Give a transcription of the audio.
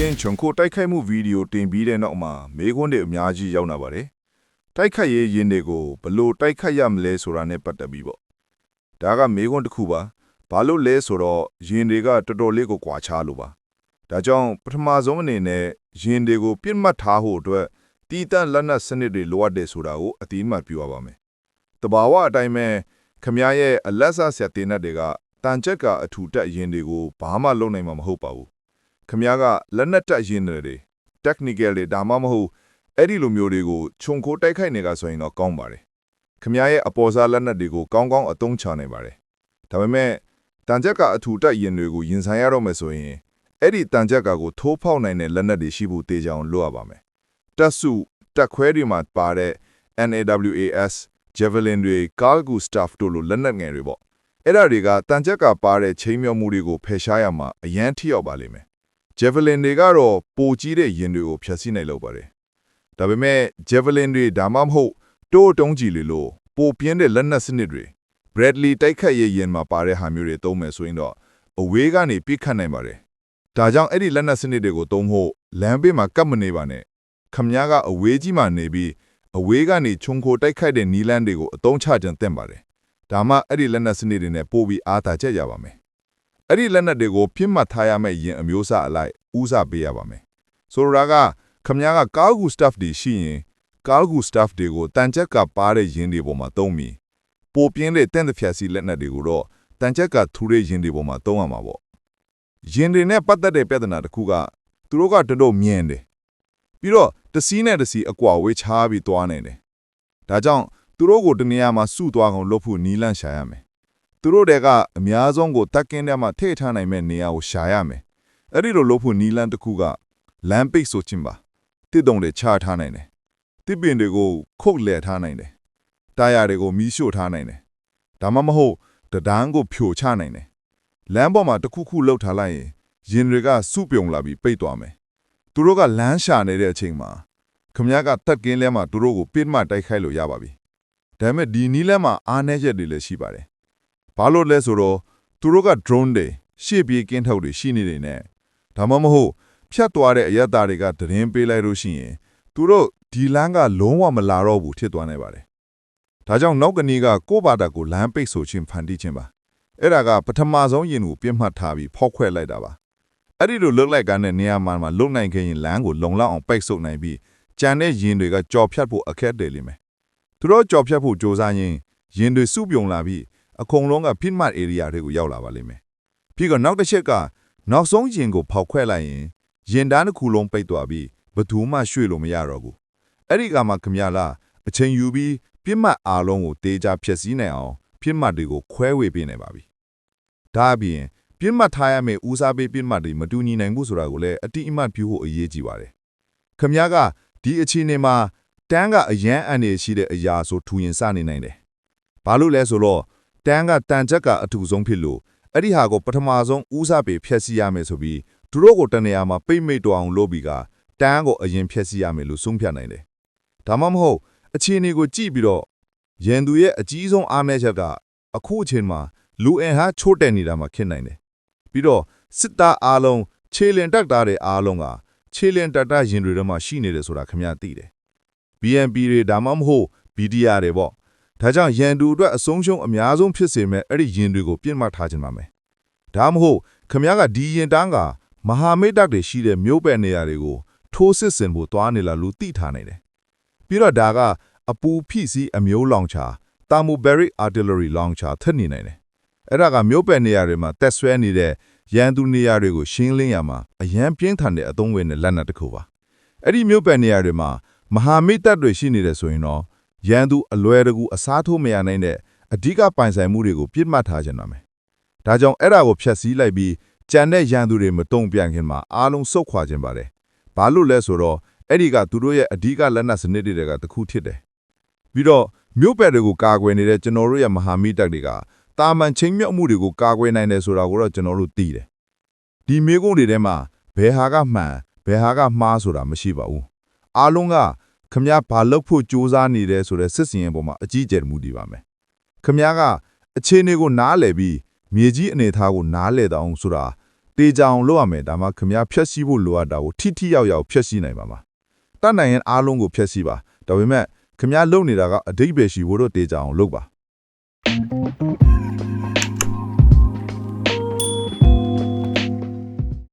ချင်းချုံခိုတိုက်ခိုက်မှုဗီဒီယိုတင်ပြီးတဲ့နောက်မှာမေခွန်းတွေအများကြီးရောက်လာပါတယ်။တိုက်ခိုက်ရေးရင်းတွေကိုဘလို့တိုက်ခိုက်ရမလဲဆိုတာနဲ့ပတ်သက်ပြီးပေါ့။ဒါကမေခွန်းတစ်ခုပါ။ဘာလို့လဲဆိုတော့ရင်းတွေကတော်တော်လေးကိုကွာခြားလို့ပါ။ဒါကြောင့်ပထမဆုံးအနေနဲ့ရင်းတွေကိုပြစ်မှတ်ထားဖို့အတွက်တီးတန့်လက်နက်စနစ်တွေလိုအပ်တယ်ဆိုတာကိုအတိအမှတ်ပြုရပါမယ်။တဘာဝအတိုင်းပဲခမရဲ့အလက်ဆဆက်တင်တဲ့တွေကတန်ချက်ကအထူတက်ရင်းတွေကိုဘာမှလုပ်နိုင်မှာမဟုတ်ပါဘူး။ခမကလက်နက်တက်ရင်းတွေ technical တွေဒါမှမဟုတ်အဲ့ဒီလိုမျိုးတွေကိုခြုံခိုးတိုက်ခိုက်နေကြဆိုရင်တော့ကောင်းပါတယ်။ခမရဲ့အပေါ်စားလက်နက်တွေကိုကောင်းကောင်းအသုံးချနိုင်ပါတယ်။ဒါပေမဲ့တန်ချက်ကအထူတက်ရင်းတွေကိုရင်ဆိုင်ရတော့မယ်ဆိုရင်အဲ့ဒီတန်ချက်ကကိုထိုးဖောက်နိုင်တဲ့လက်နက်တွေရှိဖို့တေချာအောင်လုပ်ရပါမယ်။တက်စုတက်ခွဲတွေမှာပါတဲ့ NAWAS Javelin တွေ Cargo Staff တို့လိုလက်နက်ငယ်တွေပေါ့။အဲ့ဒါတွေကတန်ချက်ကပါတဲ့ချိန်မြောက်မှုတွေကိုဖယ်ရှားရမှာအရန်ထိရောက်ပါလိမ့်မယ်။ Javelin တွေကတော့ပိုကြီးတဲ့ရင်တွေကိုဖျက်ဆီးနိုင်လို့ပါတယ်။ဒါပေမဲ့ Javelin တွေဒါမှမဟုတ်တိုးတုံးကြီးလေလို့ပိုပြင်းတဲ့လက်နက်စနစ်တွေ Bradley တိုက်ခတ်ရေးရင်မှာပါတဲ့ဟာမျိုးတွေသုံးမယ်ဆိုရင်တော့အဝေးကနေပြစ်ခတ်နိုင်ပါတယ်။ဒါကြောင့်အဲ့ဒီလက်နက်စနစ်တွေကိုသုံးဖို့လမ်းဘေးမှာကပ်မနေပါနဲ့။ခမည်းကအဝေးကြီးမှနေပြီးအဝေးကနေခြုံခိုတိုက်ခိုက်တဲ့နီလန်းတွေကိုအသုံးချခြင်းသင့်ပါတယ်။ဒါမှအဲ့ဒီလက်နက်စနစ်တွေနဲ့ပို့ပြီးအားသာချက်ရပါမယ်။အဲ့ဒီလက်နက်တွေကိုပြစ်မှတ်ထားရမယ့်ရင်အမျိုးအစားအလိုက်ဦးစားပေးရပါမယ်။ဆိုလိုတာကခမည်းက Cargo Staff တွေရှိရင် Cargo Staff တွေကိုတန်ချက်ကပါတဲ့ရင်တွေပေါ်မှာသုံးပြီးပိုပြင်းတဲ့တင့်တဲ့ဖြတ်စီလက်နက်တွေကိုတော့တန်ချက်ကထူတဲ့ရင်တွေပေါ်မှာသုံးရမှာပေါ့။ရင်တွေနဲ့ပတ်သက်တဲ့ပြဿနာတစ်ခုကသူတို့ကတော်တော်မြင်တယ်။ပြီးတော့တစီးနဲ့တစီးအကွာဝေးခြားပြီးသွားနေတယ်။ဒါကြောင့်သူတို့ကိုတနေရာမှာစုသွားအောင်လုပ်ဖို့နီးလန့်ရှာရမယ်။သူတို့ကအများဆုံးကိုတက်ကင်းထဲမှာထည့်ထားနိုင်မဲ့နေရာကိုရှာရမယ်။အဲ့ဒီလိုလုပ်ဖို့နီးလန့်တစ်ခုကလမ်းပိတ်ဆိုခြင်းပါ။တစ်တုံတွေချထားနိုင်တယ်။တစ်ပင်တွေကိုခုတ်လဲထားနိုင်တယ်။တာယာတွေကိုမီးရှို့ထားနိုင်တယ်။ဒါမှမဟုတ်တံတန်းကိုဖြိုချနိုင်တယ်။လမ်းပေါ်မှာတစ်ခုခုလှုပ်ထားလိုက်ရင်ရင်တွေကစုပြုံလာပြီးပိတ်သွားမယ်။သူတို့ကလမ်းရှာနေတဲ့အချိန်မှာခမည်းကတက်ကင်းလဲမှာသူတို့ကိုပြစ်မှတ်တိုက်ခိုက်လို့ရပါပြီ။ဒါပေမဲ့ဒီနီးလမ်းမှာအားနည်းချက်တွေလည်းရှိပါတယ်။ဘာလို့လဲဆိုတော့သူတို့က drone တွေရှေ့ပြေးကင်းထုတ်တွေရှိနေနေနဲ့ဒါမှမဟုတ်ဖြတ်သွားတဲ့အရက်သားတွေကသတင်းပေးလိုက်လို့ရှိရင်သူတို့ဒီလမ်းကလုံးဝမလာတော့ဘူးဖြစ်သွားနေပါတယ်။ဒါကြောင့်နောက်ကနေကကိုယ့်ဘာသာကိုလမ်းပိတ်ဆိုခြင်းဖန်တီးခြင်းပါ။အဲ့ဒါကပထမဆုံးရင်ကိုပြစ်မှတ်ထားပြီးဖောက်ခွဲလိုက်တာပါ။အဲ့ဒီလိုလုပ်လိုက်တဲ့နေရာမှာလုံနိုင်ခဲ့ရင်လမ်းကိုလုံလောက်အောင်ပိတ်ဆို့နိုင်ပြီးကြံတဲ့ရင်တွေကကြော်ဖြတ်ဖို့အခက်တည်လိမ့်မယ်။သူတို့ကြော်ဖြတ်ဖို့ကြိုးစားရင်ရင်တွေစုပြုံလာပြီးအကုန်လုံးကဖိမတ် area တွေကိုရောက်လာပါလိမ့်မယ်။ပြီးတော့နောက်တစ်ချက်ကနောက်ဆုံးရင်ကိုဖောက်ခွဲလိုက်ရင်ရင်တန်းတစ်ခုလုံးပိတ်သွားပြီးဘယ်သူမှရွှေ့လို့မရတော့ဘူး။အဲ့ဒီကမှခမရလာအချိန်ယူပြီးပြစ်မှတ်အားလုံးကိုတေးကြဖြည့်ဆည်းနိုင်အောင်ပြစ်မှတ်တွေကိုခွဲဝေပေးနေပါပြီ။ဒါအပြင်ပြစ်မှတ်ထားရမယ့်ဦးစားပေးပြစ်မှတ်တွေမတူညီနိုင်ဘူးဆိုတာကိုလည်းအတိအမှတ်ပြုဖို့အရေးကြီးပါတယ်။ခမရကဒီအခြေအနေမှာတန်းကအရန်အန်နေရှိတဲ့အရာဆိုထူရင်စနေနိုင်တယ်။ဘာလို့လဲဆိုတော့တန်းကတန်ချက်ကအထူဆုံးဖြစ်လို့အဲ့ဒီဟာကိုပထမဆုံးဦးစားပေးဖျက်ဆီးရမယ်ဆိုပြီးသူတို့ကိုတနေရာမှာပိတ်မိတ်တော်အောင်လုပ်ပြီးကတန်းကိုအရင်ဖျက်ဆီးရမယ်လို့ဆုံးဖြတ်နိုင်တယ်။ဒါမှမဟုတ်အခြေအနေကိုကြည့်ပြီးတော့ရန်သူရဲ့အကြီးဆုံးအားနည်းချက်ကအခုအချိန်မှာလူအင်ဟာချို့တက်နေတာမှဖြစ်နိုင်တယ်။ပြီးတော့စစ်သားအားလုံးခြေလင်တက်တာတဲ့အားလုံးကခြေလင်တက်တာရင်တွေထဲမှာရှိနေတယ်ဆိုတာခင်ဗျားသိတယ်။ BNP တွေဒါမှမဟုတ် BDR တွေပေါ့။ဒါကြောင့်ရန်သူအတွက်အဆုံးရှုံးအများဆုံးဖြစ်စေမဲ့အဲ့ဒီရင်တွေကိုပြစ်မှတ်ထားခြင်းပါမယ်။ဒါမှမဟုတ်ခင်ဗျားကဒီရင်တန်းကမဟာမိတ်တပ်တွေရှိတဲ့မြို့ပဲ့နေရာတွေကိုထိုးစစ်ဆင်ဖို့တွားနေလာလို့သိထားနိုင်တယ်။ပြီးတော့ဒါကအပူဖိစီးအမျိုးလောင်ချာ Thermobaric Artillery Launcher ထက်နေနိုင်တယ်။အဲ့ဒါကမြို့ပဲ့နေရာတွေမှာတက်ဆွဲနေတဲ့ရန်သူနေရာတွေကိုရှင်းလင်းရမှာအရန်ပြင်းထန်တဲ့အသုံးဝင်တဲ့လက်နက်တစ်ခုပါ။အဲ့ဒီမြို့ပဲ့နေရာတွေမှာမဟာမိတ်တပ်တွေရှိနေတယ်ဆိုရင်တော့ရန်သူအလွယ်တကူအစားထိုးမရနိုင်တဲ့အဓိကပိုင်ဆိုင်မှုတွေကိုပြစ်မှတ်ထားခြင်းပါမယ်။ဒါကြောင့်အဲ့ဒါကိုဖျက်ဆီးလိုက်ပြီးကြံတဲ့ရန်သူတွေမတုံ့ပြန်ခင်မှာအားလုံးစုတ်ခွာခြင်းပါတယ်။ဘာလို့လဲဆိုတော့အဲ့ဒီကသူတို့ရဲ့အဓိကလက်နက်စနစ်တွေကတစ်ခုဖြစ်တယ်။ပြီးတော့မြို့ပဲ့တွေကိုကာကွယ်နေတဲ့ကျွန်တော်တို့ရဲ့မဟာမိတ်တပ်တွေကတာမန်ချင်းမြောက်မှုတွေကိုကာကွယ်နိုင်တယ်ဆိုတာကိုတော့ကျွန်တော်တို့သိတယ်။ဒီမျိုးကုန်းတွေထဲမှာဘယ်ဟာကမှန်ဘယ်ဟာကမှားဆိုတာမရှိပါဘူး။အားလုံးကခမည်းဘာလုပ်ဖို့ကြိုးစားနေတယ်ဆိုတဲ့စစ်စင်ရင်ပေါ်မှာအကြီးကျယ်မှုတည်ပါမယ်။ခမည်းကအခြေအနေကိုနားလည်ပြီးမြေကြီးအနေထားကိုနားလည်တောင်ဆိုတာ တေချာအောင်လုပ်ရမယ်ဒါမှခင်ဗျားဖြတ်စီးဖို့လိုအပ်တာကိုထိထိရောက်ရောက်ဖြတ်စီးနိုင်ပါမှာတတ်နိုင်ရင်အားလုံးကိုဖြတ်စီးပါဒါပေမဲ့ခင်ဗျားလုပ်နေတာကအဓိပ္ပာယ်ရှိဖို့တော့တေချာအောင်လုပ်ပါ